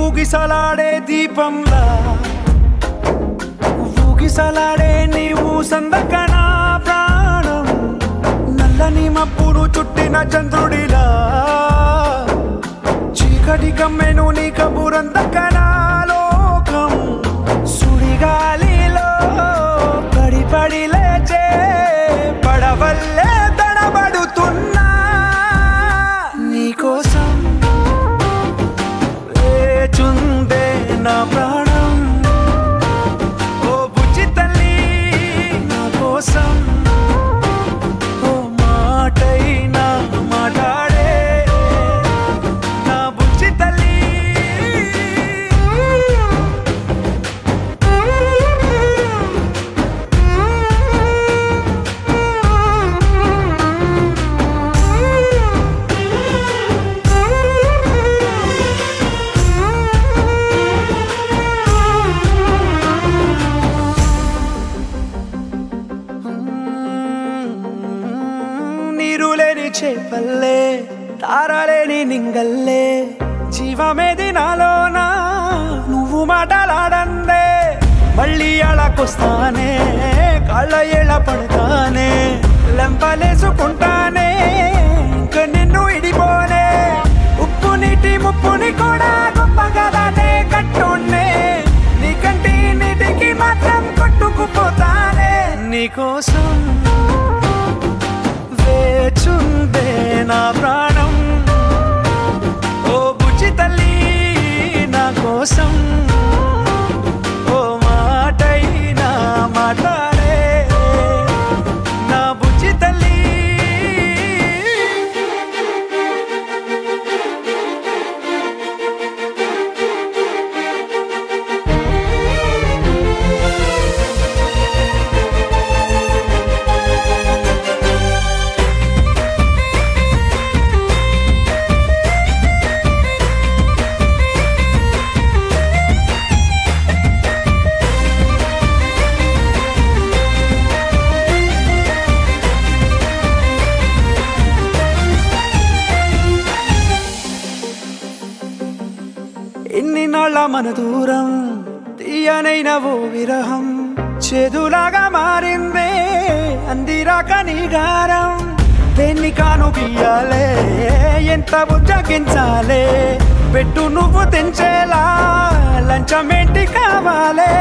ఊగిసలాడే దీపంలా ఊగిసలాడే నీవు సందకన ప్రాణం నల్లని మబ్బును చుట్టిన చంద్రుడిలా చీకటి కమ్మెను నీ కబురందకన లోకం సుడిగాలిలో పడి పడి లేచే పడవల్లే తడబడుతున్నా నీకోసం చుందే నా ప్రాణం ఓ బుజ్జి తల్లి నా కోసం ఓ మాటైనా మాట్లాడే నా బుజ్జి తల్లి చేపల్లే తారలేని నింగల్లే జీవమేది నాలోనా నువ్వు మాటలాడందే మళ్ళీ అళకొస్తానే కాళ్ళ ఏళ్ళ పడతానే లెంపలేసుకుంటానే ఇంక నిన్ను ఇడిపోనే ఉప్పు నీటి ముప్పుని కూడా గొప్పగా దాటే కట్టునే నీ కంటి నీటికి మాత్రం కొట్టుకుపోతానే నీకోసం వేచుందే నా ప్రాణం ఓ బుజ్జి తల్లి నా కోసం ఓ మాటైనా మాట్లాడే నా బుజ్జి తల్లి మన దూరం తీయనైన ఓ విరహం చేదులాగా మారిందే అందిరాక నీ గారం దేన్ని కాను బియ్యాలే ఎంత బుజ్జగించాలే పెట్టు నువ్వు తెంచేలా లంచమేంటి కావాలే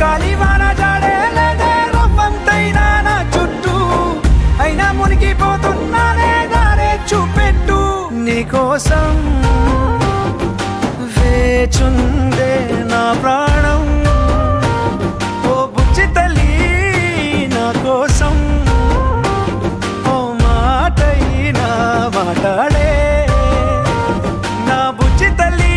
కాలివాన జాడేలేదే రవ్వంతైనా నా చుట్టూ అయినా మునిగిపోతున్నానే దారే చూపెట్టు నీకోసం వేచుందే నా ప్రాణం ఓ బుజ్జి తల్లి నా కోసం ఓ మాటైనా మాట్లాడే నా బుజ్జి తల్లి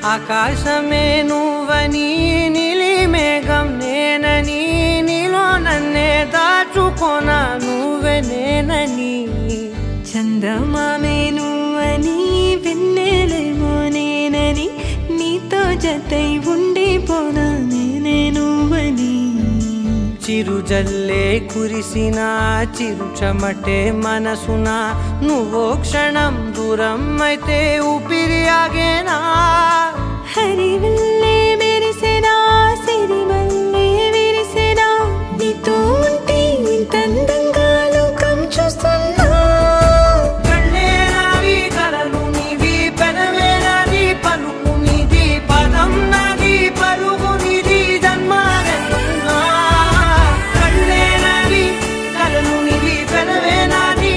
ఆకాశమే నువ్వని నీలి మేఘం నేనని నీలో నన్నే దాచుకోనా నువ్వే నేనని చందమామే నువ్వని వెన్నెలేమో నేనని నీతో జతై ఉండిపోనా నేనే నువ్వని చిరుజల్లే కురిసిన చిరు చెమటే మనసున నువ్వో క్షణం దూరం అయితే ఊపిరి ఆగేనా హరివల్లే మెరిసెనా సిరివల్లే విరిసెనా నీతో ఉంటే ఇంత అందంగా లోకం చూస్తున్నా కళ్ళే నావి కలలు నీవి పెనవే నాది పలుకు నీది పదం నాది పరుగు నీది జన్మాలెన్నున్నా కళ్ళే నావి కలలు నీవి పెనవే నాది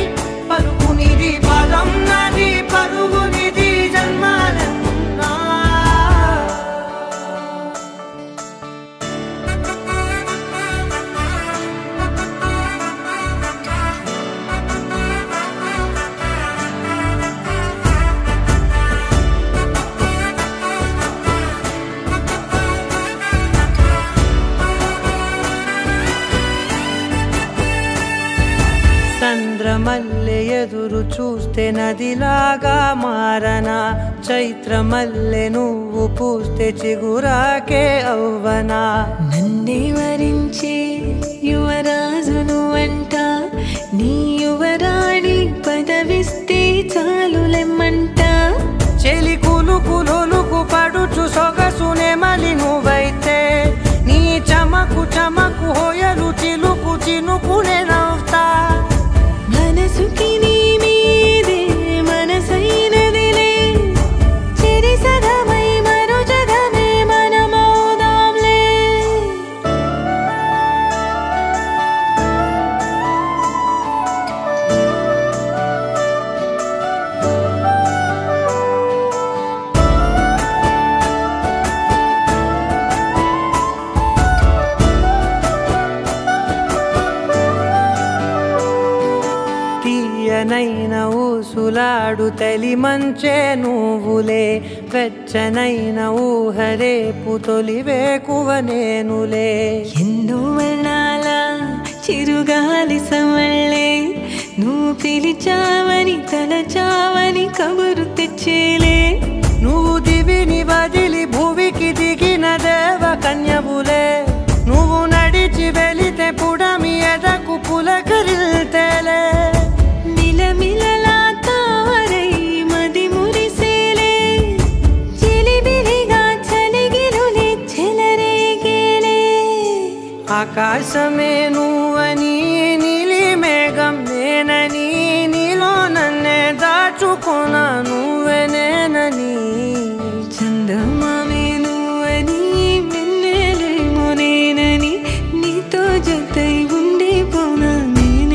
పలుకు నీది పదం నాది పరుగు నీది జన్మాలెన్నున్నా చంద్రమల్లె ఎదురు చూస్తే నదిలాగా మారనా చైత్రమల్లె నువ్వు పూస్తే చిగురాకే అవ్వనా నన్నే వరించే యువరాజును అంట నీ యువరాణి పదవిస్తే చాలులెమ్మంట చెలి కులుకు పడుచు సొగసునే మలి నువ్వైతే నీ చమకు చమకు హోయలు చిలుకు చినుకునే నవ్వుతా మనసుకి నీ మీదే మనసైనదిలే చెరి సగమై మరో జగమే మనమౌదాంలే తీయనైన ఊసులాడు తలి మంచే నువ్వులే వెచ్చనైన ఊహరేపు తొలి వేకువ నేనులే ఎన్నో వర్ణాల చిరుగాలి సమళ్ళే నువ్వు పిలిచావని తలచావని కబురు తెచ్చేలే నువ్వు దివిని వదిలి భూమికి దిగిన దేవ కన్యవులే నువ్వు నడిచి వెళితే పుడమి ఎదకు పులకరిల్తేలే మిలమిలలా తారై మది మురిసేలే చిలిబిలిగా చలిగిలులే చెలరేగేలే ఆకాశమే నువ్వని నీలి మేఘం నేనని నీలో నన్నే దాచుకోనా నువ్వే నేనని చందమామే నువ్వని వెన్నెలేమో నేనని నీతో జతై ఉండిపోనా నేను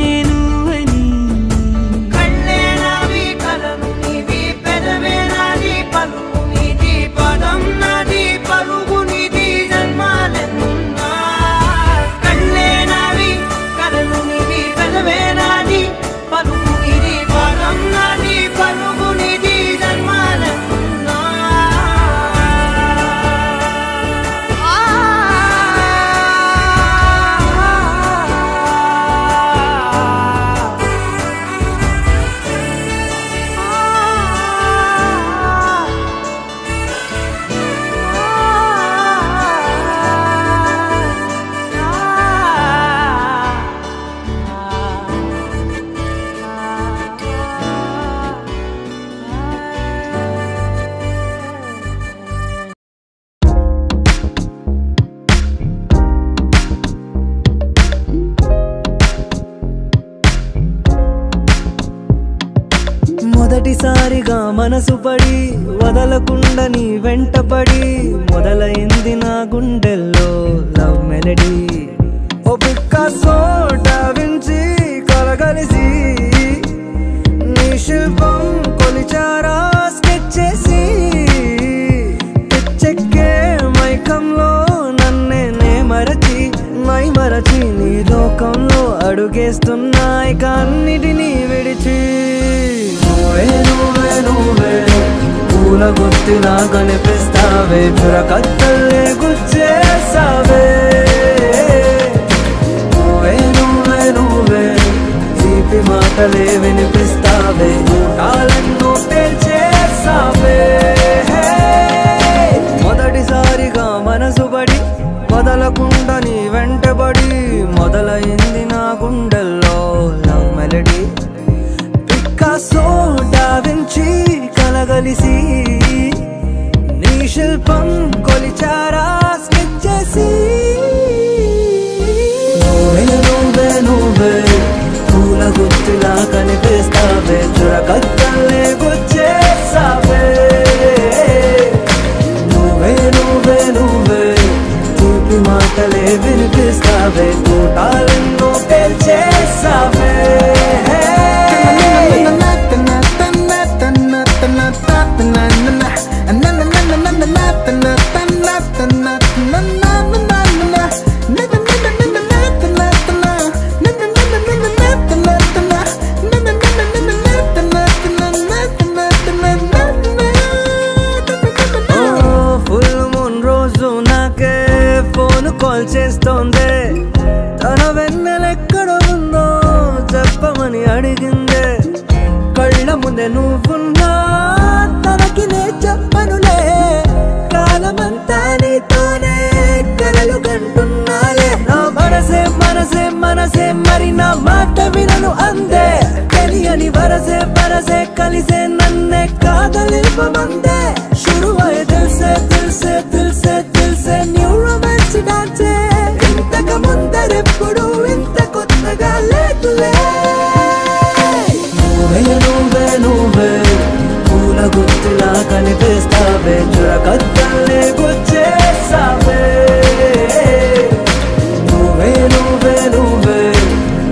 మొదటిసారిగా మనసు పడి వదలకుండా నీ వెంటపడి మొదలైంది నా గుండెల్లో లవ్ మెలడీ. ఓ పికాసో డావించి కలగలిసి నీ శిల్పం కొలిచారా స్కెచ్ చేసి పిచ్చెక్కే మైకంలో నన్నే మరచి నీ లోకంలో అడుగేస్తున్నా ఇక అన్నిటినీ విడిచి. నువ్వే నువ్వే నువ్వే పూల గుర్తిలా కనిపిస్తావే చురకత్తల్లే గుచ్చేసావే. నువ్వే నువ్వే నువ్వే తీపి మాటలే వినిపిస్తావే ఊటాలెన్నో పేల్చేసావే. మొదటిసారిగా మనసు పడి వదలకుండా నీ వెంటబడి మొదలైంది నా గుండెల్లో లవ్ మెలడీ. పికాసో డావించి కలగలిసి నీ శిల్పం కొలిచారా స్కెచ్ చేసి. నువ్వే నువ్వే నువ్వే పూల గుర్తులా కనిపిస్తావే చురకత్తల్లే గుచ్చేసావే. నువ్వే నువ్వే నువ్వే తీపి మాటలే వినిపిస్తావే ఊటాలెన్నో పేల్చేసావే. కాల్ చేస్తోందే తన వెన్నెలెక్కడ ఉందో చెప్పమని అడిగిందే. కళ్ళ ముందే నువ్వున్నా తనకి నే చెప్పనులే కాలమంతా నీతోనే కలలు కంటున్నాలే. నా మనసే మనసే మనసే మరి నా మాట వినను అందే. తెలియని వరసే వరసే కలిసే నన్నే కాదలిపమందే. శురువై దిల్సే దిల్సే దిల్సే దిల్సే న్యూ రొమాన్స్ డాన్సే. ఇంతకు ముందరెప్పుడు ఇంత కొత్తగా లేదులే. నువ్వే నువ్వే నువ్వే పూల గుర్తులా కనిపిస్తావే చురకత్తల్లే గుచ్చేసావే. నువ్వే నువ్వే నువ్వే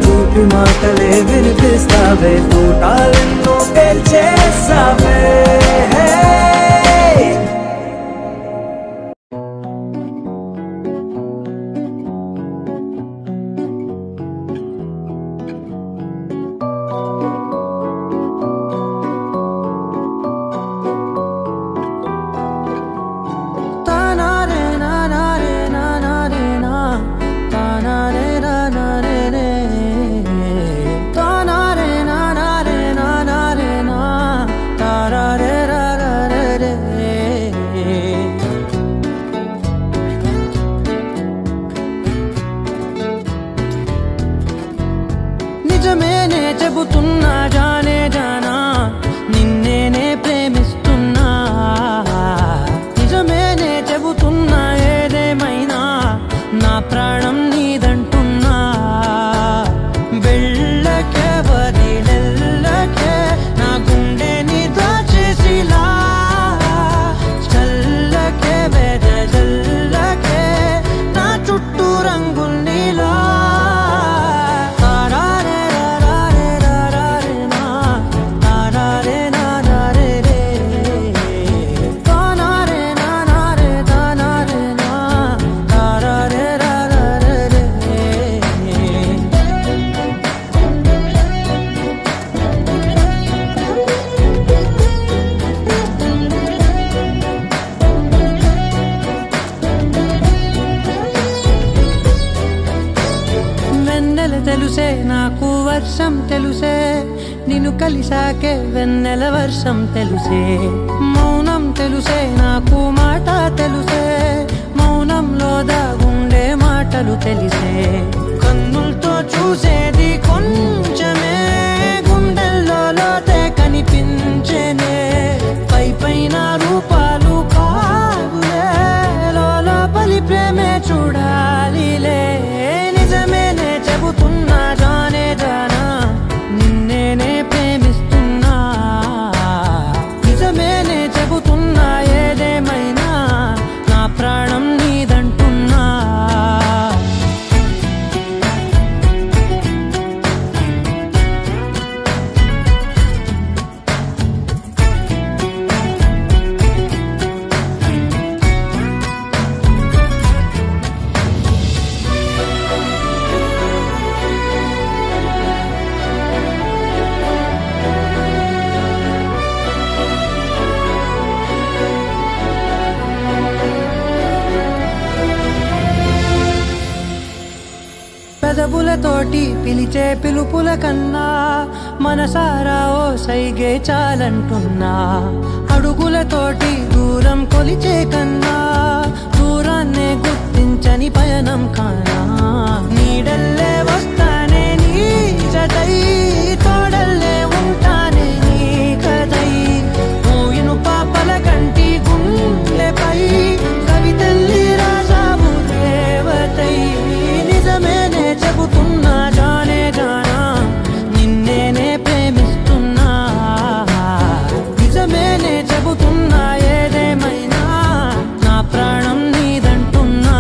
తీపి మాటలే వినిపిస్తావే ఊటాలెన్నో పేల్చేసావే. నిజమేనే చెబుతున్నా జానే జానా నిన్నేనే ప్రేమిస్తున్నా. నిజమేనే చెబుతున్నా ఏదేమైనా నా ప్రాణం నీదంటున్నా. వెళ్ళకే వదిలెల్లకే నా గుండె నీ దాచేసిలా. చల్లకే వెదజల్లకే నా చుట్టూ రంగులు నీలా. తెలుసే నాకు వర్షం తెలుసే నిన్ను కలిసాకే వెన్నెల వర్షం తెలుసే. మౌనం తెలుసే నాకు మాట తెలుసే మౌనంలో దాగుండే మాటలు తెలిసే. కన్నులతో చూసేది కొంచెమే గుండెల్లో లోతే కనిపించేనే. పై పైన రూపాలు కాదులే లోపలి ప్రేమే చూడాలిలే. నిజమేనే చెబుతున్నా జానే జానా నిన్నేనే ప్రేమిస్తున్నా. కంటి పిలిచే పిలుపుల కన్నా మనసారా ఓ సైగే చాలంటున్నా అడుగులతోటి దూరం కొలిచే కన్నా దూరాన్నే గుర్తించని పయనం కానా నీడల్లే వస్తానే నీ జతై తోడల్లే ఉంటానే నీ కదై మూయిను పాపల కంటి గుండెపై కవితల్లి రాజావు దేవతై నిజమేనే చెబుతున్నా జానే జానా నిన్నేనే ప్రేమిస్తున్నా నిజమేనే చెబుతున్నా ఏదేమైనా నా ప్రాణం నీదంటున్నా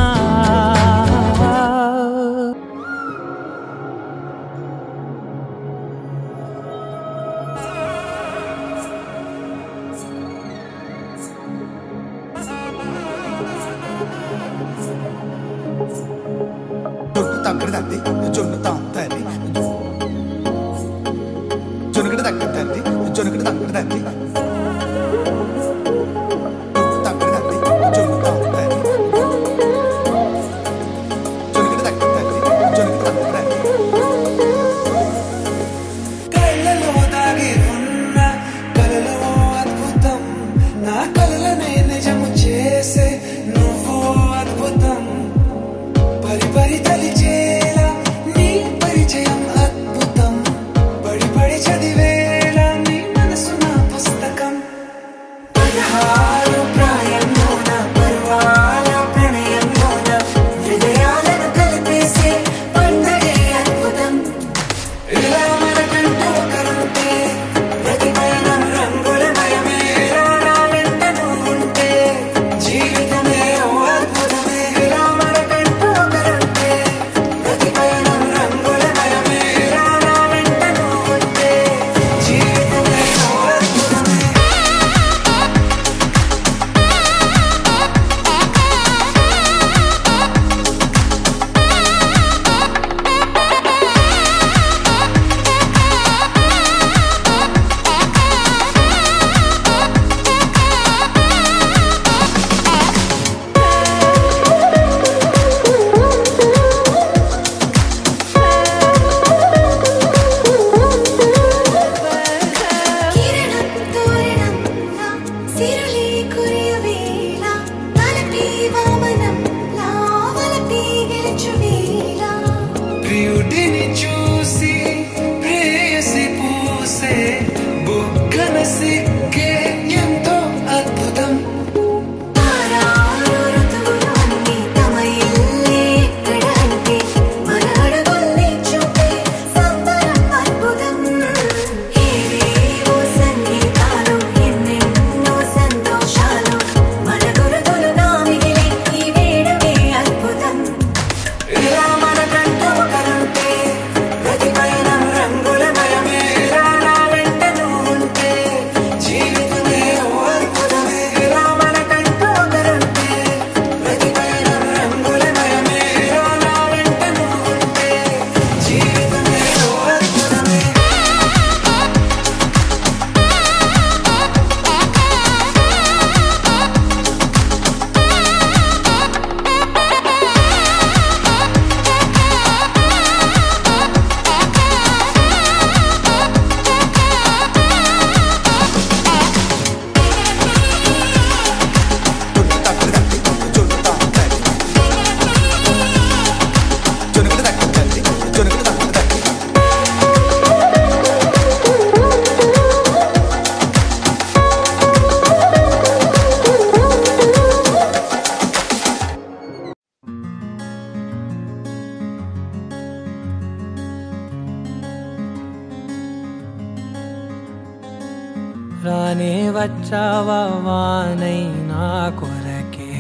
రానే వచ్చావా వానై నా కొరకే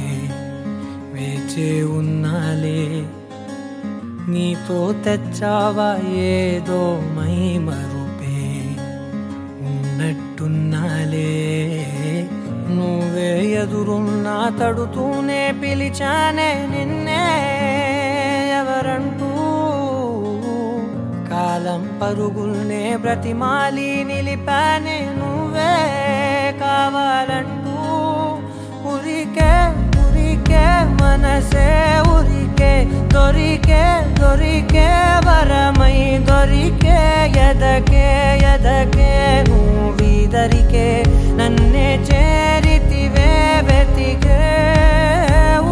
వేచే ఉన్నాలే నీతో తెచ్చావా ఏదో మై మరుపే ఉన్నట్టున్నాలే నువ్వే ఎదురున్నా తడుతూనే పిలిచానే నిన్నే ఎవరంటూ కాలం పరుగుల్నే బ్రతిమాలి నిలిపానే నువ్వే కావాలంటూ ఉరికే ఉరికే మనసే ఉరికే దొరికే దొరికే వరమై దొరికే ఎదకే ఎదకే నువ్విదరికే నన్నే చేరితివే వెతికే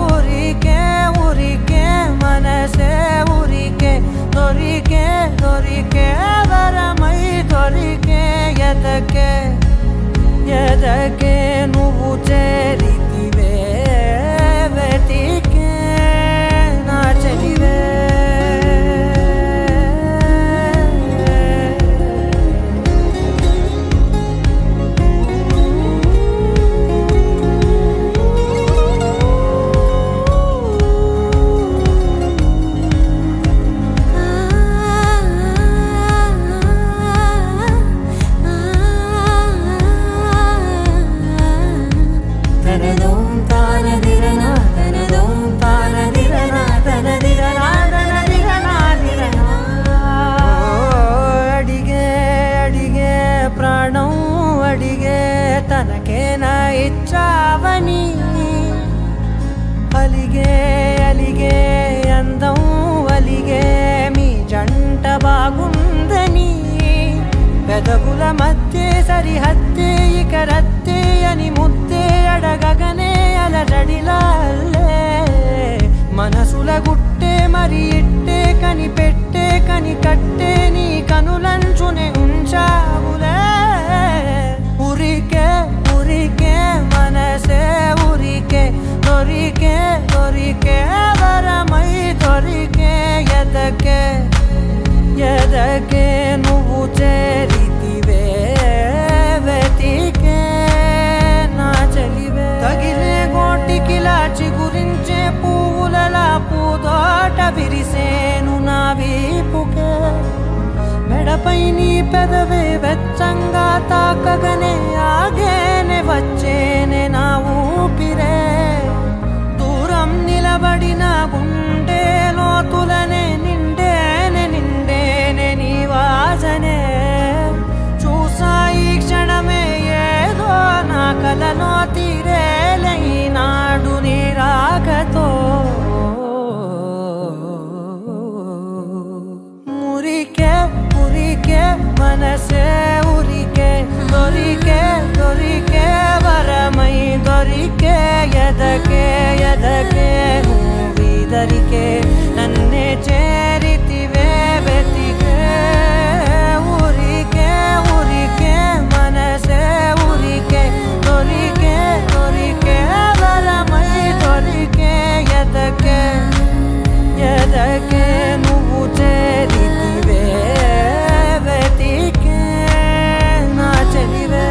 ఊరికే ఊరికే మనసే ఊరికే దొరికే దొరికే వరమై దొరికే ఎదకే ఎదకే నువ్వు చేరితివే వెతికే నా చెలివే తనకేనా ఇచ్చావని అలిగే అలిగే అందం అలిగే మీ జంట బాగుందని పెదవుల మధ్య సరిహద్దే ఇక రద్దే అని ముద్దే అడగగనే అలజడిలాలే మనసుల గుట్టే మరి ఇట్టే కనిపెట్టే కని కట్టే నీ కనులంచునే ఉంచావులే ఉరికే ఉరికే మనసే ఉరికే దొరికే దొరికే వరమై దొరికే ఎదకే ఎదకే నువ్వు చేరితివే వెతికే నా చెలివే తగిలే గోటికిలా చిగురించే పువ్వులలా పూదోట విరిసేను నా వీపుకే మెడపై నీ పెదవే వెచ్చంగా తాకగనే ఆగేనే వచ్చేనే నా ఊపిరే దూరం నిలబడిన గుండె లోతులనే నిండేనే నిండేనే నీ వాసనే చూసా ఈ క్షణమే ఏదో నా కలలో తీరేలే ఈనాడు నీ రాకతో మురికే ఉరికే మనసే ఉరికే దొరికే దొరికే వరమై దొరికే ఎదకే ఎదకే నువ్విదరికే నన్నే చేరితివే వెతికే ఊరికే ఊరికే మనసే ఉరికే దొరికే దొరికే వరమై దొరికే ఎదకే ఎదకే నువ్వు చేరితివే వెతికే నా చెలివే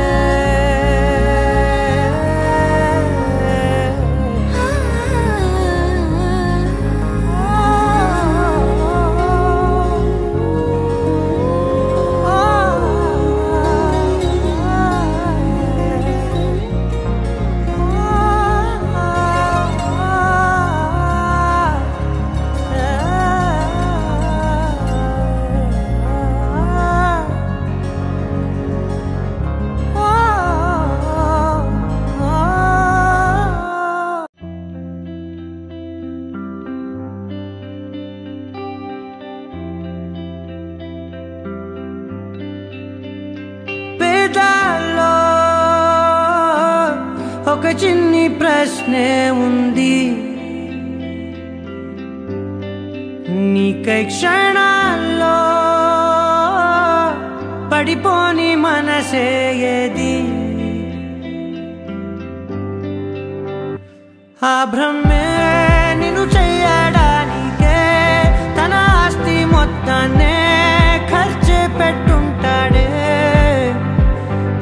ఒక చిన్ని ప్రశ్నే ఉంది నీకై క్షణాల్లో పడిపోని మనసే ఏది ఆ భ్రమే నిన్ను చెయ్యడానికే తన ఆస్తి మొత్తాన్నే ఖర్చు పెట్టుంటాడే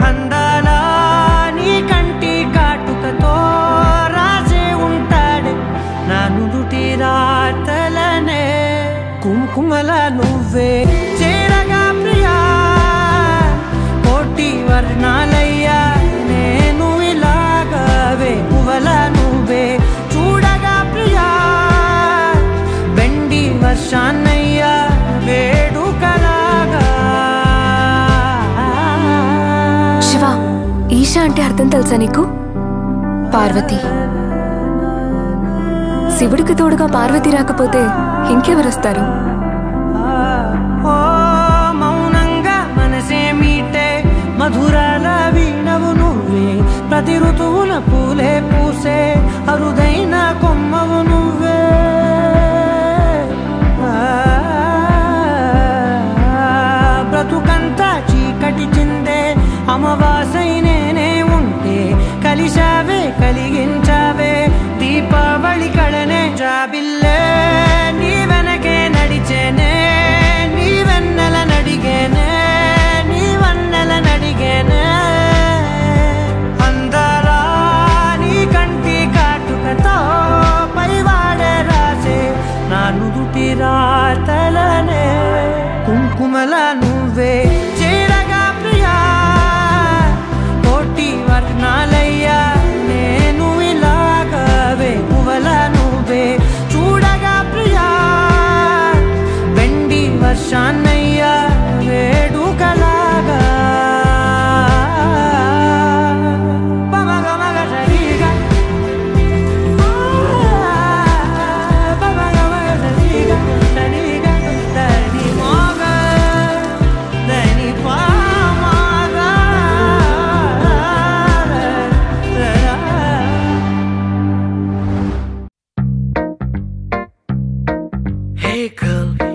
అందాల నీ కంటి కాటుకతో రాజే ఉంటాడే నా నుదుటి రాతలనే కుంకుమల నువ్వే చేరగా ప్రియా కోటి వర్ణాలయ్యా నేను ఇలాగవే పువ్వల నువ్వే చూడగా ప్రియా బెండి వర్షాన్నయ్యా వేడుకలాగా శివ ఈశా అంటే అర్థం తెలుసా నీకు? పార్వతి. శివుడికి తోడుగా పార్వతి రాకపోతే ఇంకెవరొస్తారు? మౌనంగా మనసే మీటే మధురాల వీణవు నువ్వే, ప్రతి ఋతువుల పూలే పూసే అరుదైన కొమ్మవు నువ్వే. బ్రతుకంతా చీకటి చిందే అమవాసై నేనే ఉంటే, కలిశావే కలిగించావే దీపావళి కళనే జాబిల్లే. నీ వెనకే నడిచేనే, నీ వెన్నెల నడిగేనే, నీ వన్నెల నడిగేనే. అందాలా నీ కంటి కాటుకతో పైవాడే రాసే నా నుదుటి రాతలనే. కుంకుమల నువ్వే చేరగా ప్రియా, కోటి వర్ణాలయ్యా నేను ఇలాగవే. పువ్వుల నువ్వే చూడగా ప్రియా, వెండి వర్షాన్నయ్యా వేడుకలాగా.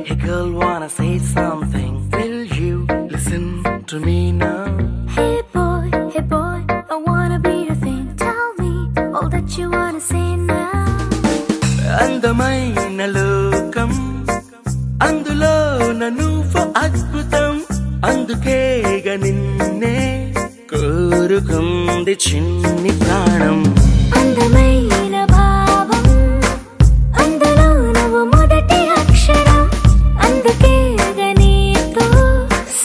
Hey girl, wanna say something? Will you listen to me now? Hey boy, I wanna be your thing. Tell me all that you wanna say now. అందమైన లోకం, అందులో నువ్వు అద్భుతం, అందుకేగా నిన్నే కోరుకుంది చిన్ని ప్రాణం. అందమైన భావం, అందులో నువ్వు మొదటి అక్షరం, అందుకే నీతో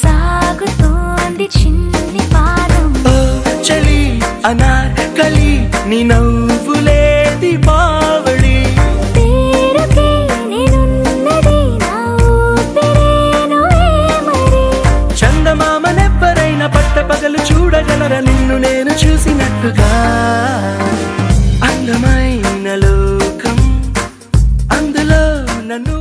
సాగుతోంది చిన్ని పాదం. ఓ చలి అనార్కలి నీ నవ్వులేది బావళి, పేరుకే నేనున్నది నా ఊపిరేనువే మరి. చందమామనెవ్వరైనా పట్టపగలు చూడగలరా నిన్ను నేను చూసినట్టుగా. అందమైన లోకం, అందులో నన్ను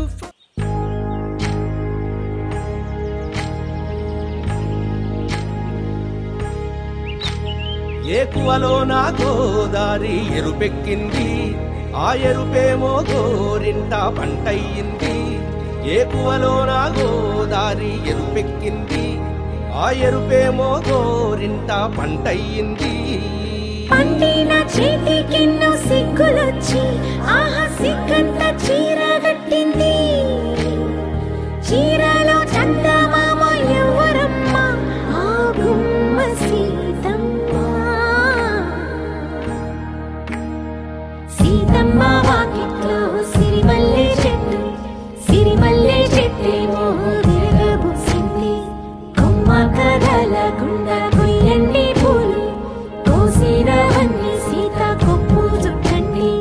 ఏకువలో నా గోదారి ఎరుపెక్కింది, ఆ ఎరుపేమో గోరింట పంటయ్యింది. ఏకువలో నా గోదారి ఎరుపెక్కింది, ఆ ఎరుపేమో గోరింట పంటయ్యింది. పండిన చేతికెన్నో సిగ్గులొచ్చి ఆహా సిగ్గంత చీర కట్టింది. చీరలో చందమామ ఎవరమ్మ, ఆ గుమ్మ సీతమ్మ. సీతమ్మ వాకిట్లో సిరిమల్లె చెట్టు, సిరిమల్లె చెట్టేమో విరగబూసింది. కొమ్మ కదలకుండా కొయ్యండి పూలు, కోసినవన్నీ సీత కొప్పు చుట్టండి.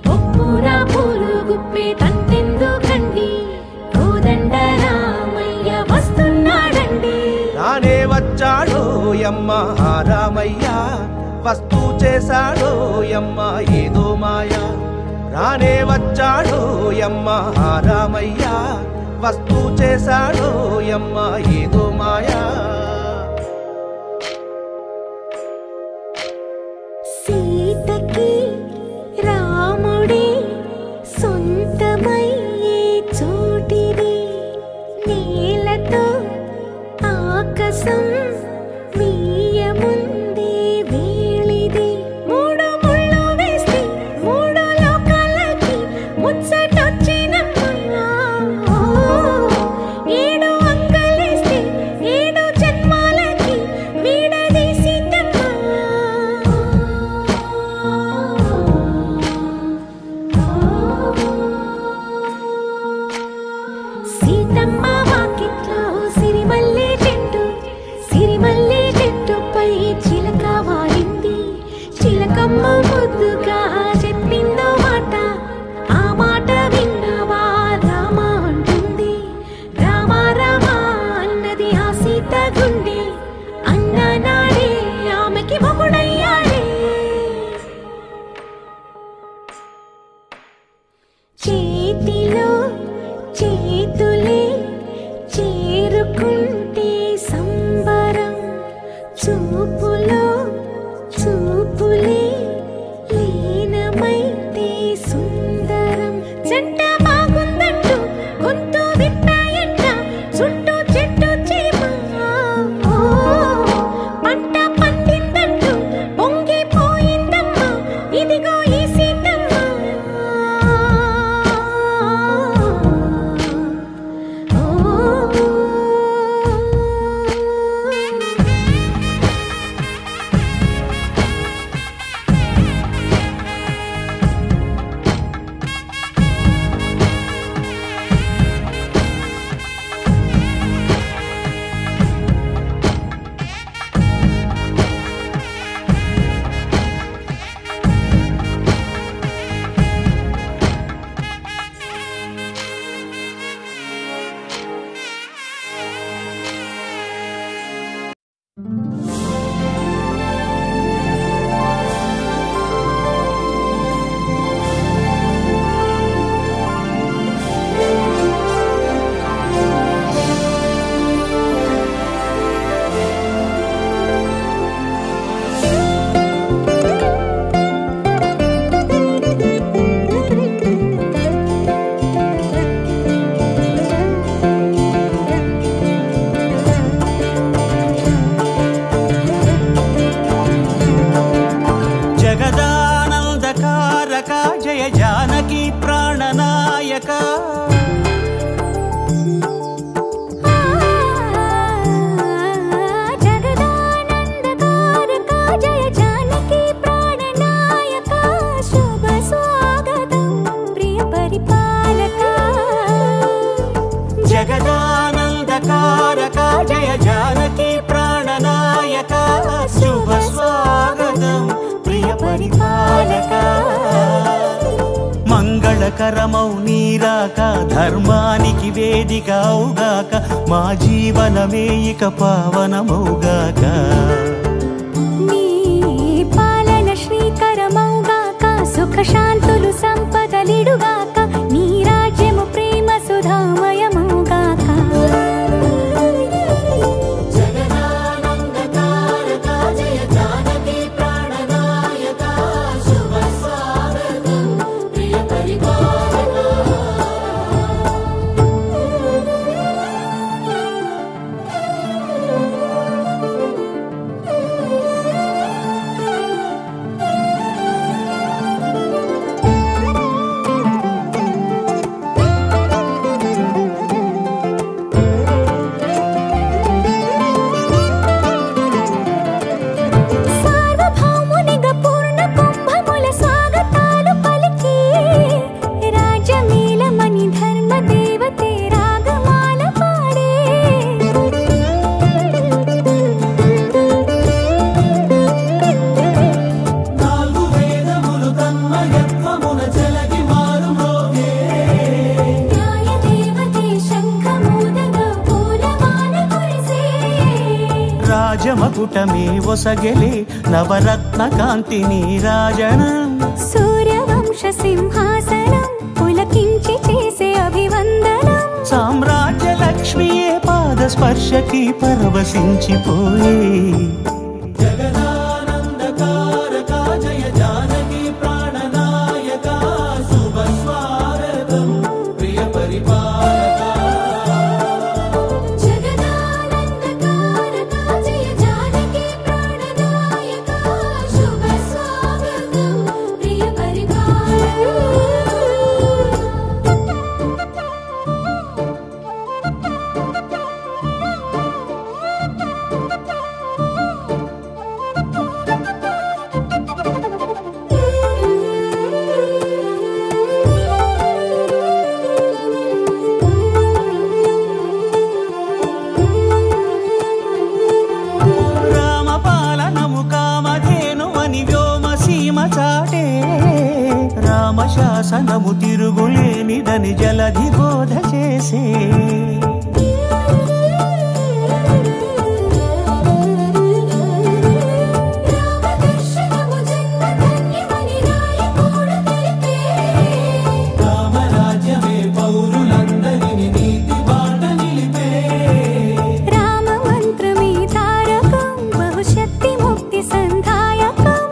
కొప్పున పూలు గుప్పే తంతెందుకండి, కోదండ రామయ్య వస్తున్నాడండి. రానే వచ్చాడో యమ్మ ఆ రామయ్య, వస్తూ చేశాడో యమ్మ ఏదో మాయా. రానే వచ్చాడో యమ్మ ఆ రామయ్య, వస్తూ చేశాడో యమ్మ ఏదో మాయా. సీతకి రాముడే సొంతమయ్యే చోటిది, నేలతో ఆకాశం వీయముందే వేళిది. మూడు ముళ్ళు వేస్తే మూడు లోకాలకి ముచ్చటొచ్చినమ్మా. ఏడు అంగలేస్తే ఏడు జన్మాలకి వీడదీసిందమ్మా. సీతమ్మ వాకిట్లో సిరిమల్లె చెట్టు, సిరిమల్లె పరిపాలక. మంగళకరమౌ నీరాక ధర్మానికి వేదిక అవుగాక మా జీవనమే ఇక పావనమౌగాక. నీ పాలన శ్రీకరమౌగాక సుఖ శాంతులు సంపదలిడుగాక నీ రాజ్యము ప్రేమ సుధామయమౌగాక. రాజమకుటమే ఒసగెలే నవరత్న కాంతి నీరాజనం. సూర్యవంశ సింహాసనం పులకించి చేసే అభివందనం. సామ్రాజ్య లక్ష్మియే పాద స్పర్శకి పరవశించిపోయే. జగదానందకారక జయ జానకి ప్రాణనాయక శుభ స్వాగతం ప్రియ పరిపాలక. రామశాసనము తిరుగులేనిదని జలధి బోధ చేసే. రామరాజ్యమే పౌరులందరిని నీతి బాట నిలిపే. రామ మంత్రమే తారకం బహుశక్తి ముక్తి సంధాయకం.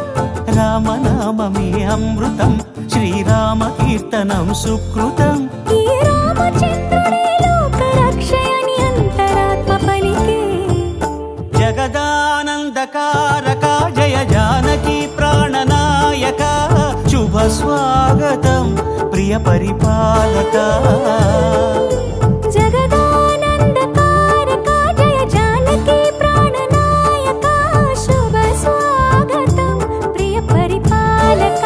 రామనామమే అమృతం శ్రీరామ కీర్తనం సుకృతం. ఈ రామచంద్రుడే లోక రక్షయని అంతరాత్మ పలికే. జగదానందకారక జయ జానకి ప్రాణనాయక శుభ స్వాగతం ప్రియ పరిపాలక. జగదానందకారక జయ జానకి ప్రాణనాయక శుభ స్వాగతం ప్రియ పరిపాలక.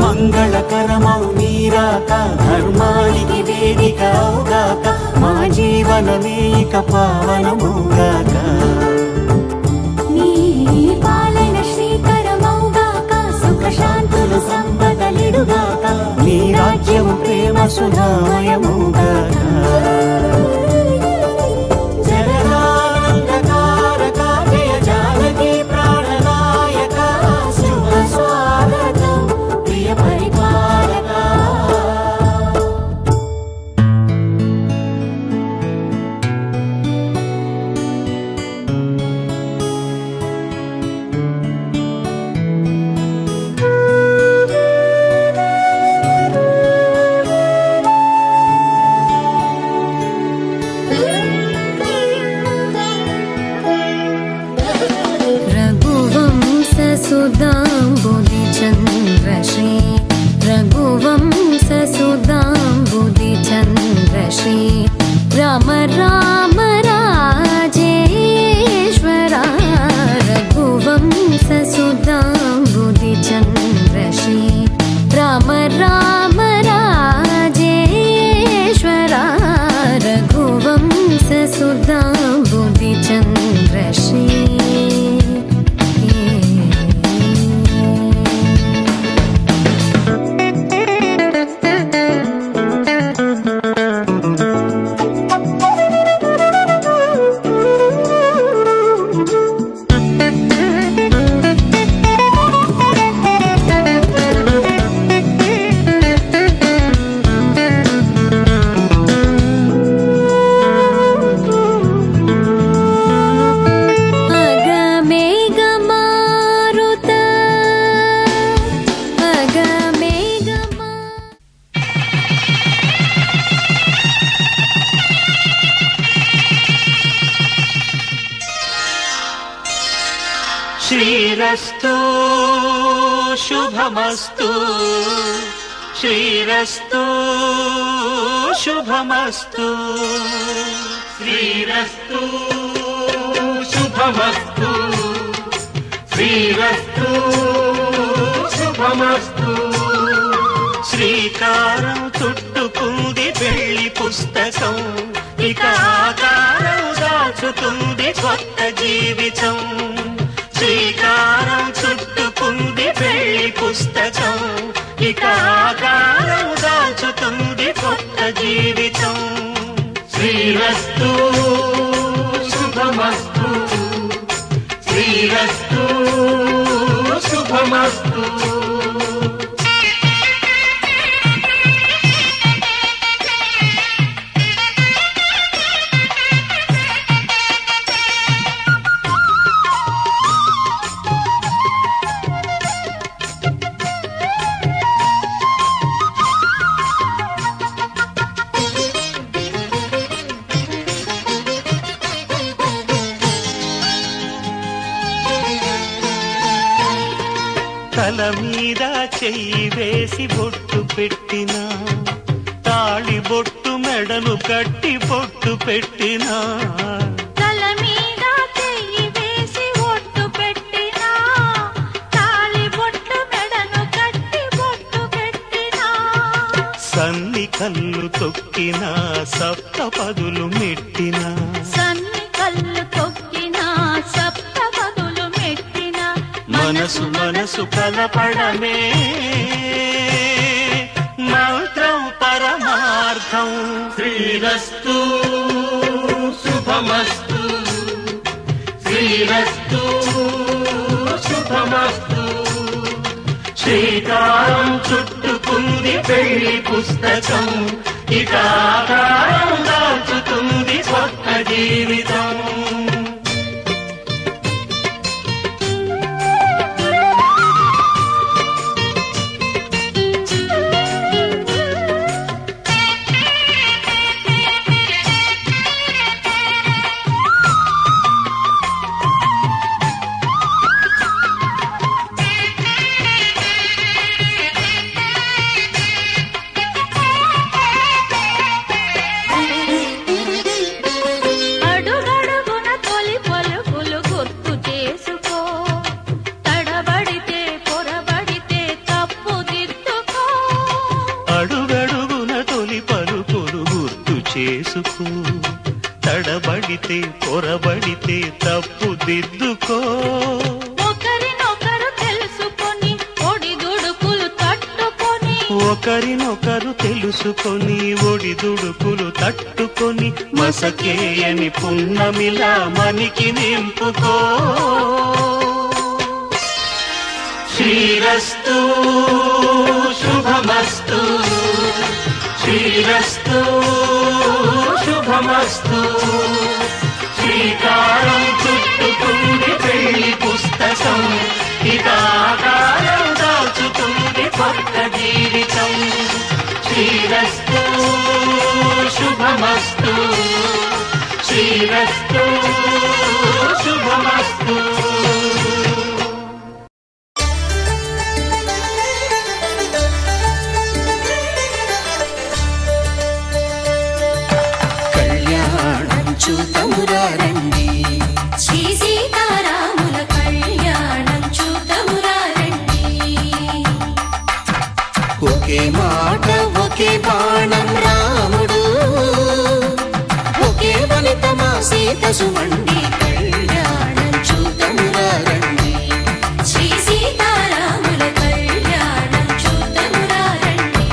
మంగళకరమౌ నీరాక ధర్మానికి వేదిక అవుగాక మా జీవనమే ఇక పావనమౌగాక. నీ పాలన శ్రీకరమౌగాక సుఖ శాంతులు సంపదలిడుగాక నీ రాజ్యము ప్రేమ సుధామయమౌగాక. జగదానందకారక జయ జానకి ప్రాణనాయక శుభ స్వాగతం ప్రియ పరిపాలక. శ్రీరస్తు శుభమస్తు శ్రీరస్తు శుభమస్తు శ్రీరస్తు శుభమస్తు శ్రీరస్తు శుభమస్తు శ్రీకారం చుట్టుకుంది పెళ్లి పుస్తకం ఇక ఆకారం దాచుతుంది కొత్త జీవితం శ్రీకారం చుట్టుకుంది పెళ్లి పుస్తకం ఇక ఆకారం దాచుతుంది కొత్త జీవితం శ్రీరస్తు శుభమస్తు శ్రీరస్తు శుభమస్తు తల మీద చెయ్యి వేసి బొట్టు పెట్టినా తాళి బొట్టు మెడను కట్టి బొట్టు పెట్టినా తల మీద చెయ్యి వేసి బొట్టు పెట్టినా తాళి బొట్టు మెడను కట్టి బొట్టు పెట్టినా సన్ని కళ్ళు తొక్కినా సప్త పదులు మెట్టినా సన్ని కళ్ళు తొక్కినా సప్త పదులు మెట్టినా మనసు మనసు కలపడమే మంత్రం పరమార్థం శ్రీరస్తు శుభమస్తు శ్రీరస్తు శుభమస్తు శ్రీకారం చుట్టుకుంది పెళ్లి పుస్తకం ఇక ఆకారం దాచుతుంది కొత్త జీవితం చేసుకో తడబడితే పొరబడితే తప్పు దిద్దుకో ఒకరినొకరు తెలుసుకొని ఒడిదుడుకులు తట్టుకొని ఒకరినొకరు తెలుసుకొని ఒడిదుడుకులు తట్టుకొని మసకేయని పున్నమిలా మనికి నింపుకో శ్రీరస్తు శుభమస్తు శ్రీరస్తు శుభమస్తు శ్రీకారం చుట్టుకుంది పెళ్లి పుస్తకం ఇక ఆకారం దాచుతుంది కొత్త జీవితం శ్రీరస్తు శుభమస్తు శ్రీరస్తు శుభమస్తు చూతమురారండి శ్రీ సీతారాముల కళ్యాణం చూతమురారండి ఒకే మాట ఒకే బాణం రాముడు ఒకే వనిత మా సీత సుమండి కళ్యాణం చూతమురారండి శ్రీ సీతారాముల కళ్యాణం చూతమురారండి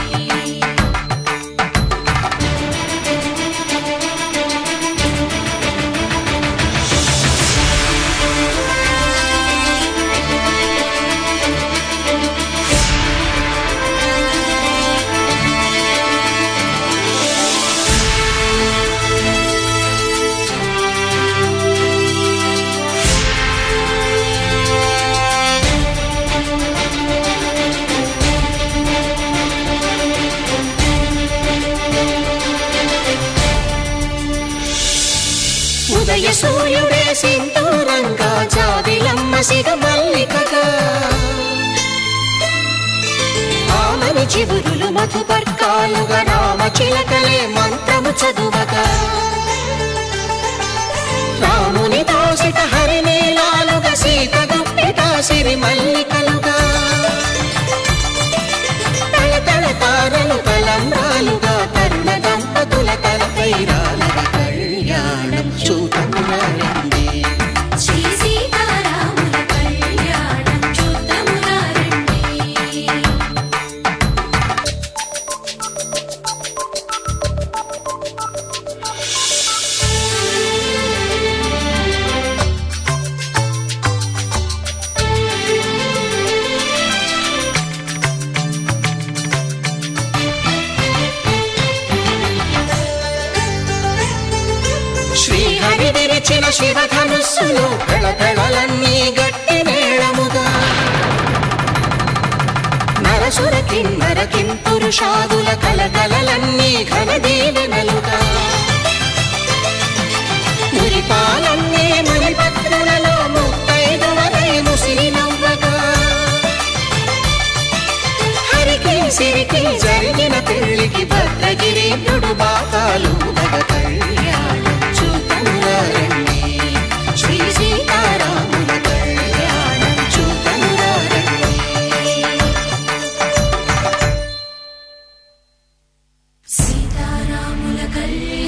సూర్యుడే సింధూరంగా జాబిలమ్మ సిగ మల్లికగా ఆమని చివురులు మధుపర్కాలుగా రామ చిలకలే మంత్రము చదువగా రాముని దోసిట హరినీలాలుగా సీత గుప్పిట సిరి మల్లికలుగా తల తారలు తలంబ్రాలుగా తరుణ దంపతుల తలపై రాలగా కళ్యాణం చూతమురారండి శ్రీ సీతారాముల కళ్యాణం చూతమురారండి శ్రీహరి విరిచిన శివధనుస్సులు పెళపెళలన్నీ గట్టి మేళముగా నరసుర కిన్నర కింపురుషాదుల కలకలలన్నీ ఘన దీవెనలుగా మురిపాలన్నీ మణిపత్రులలో ముత్తైదువలై ముసిరి నవ్వగా హరికి సిరికి జరిగిన పెళ్లికి భద్రగిరీంద్రుడు బాకాలు కళ్యాణం చూతమురారండి శ్రీ సీతారాముల కళ్యాణం చూతమురారండి సీతారాముల కళ్యాణం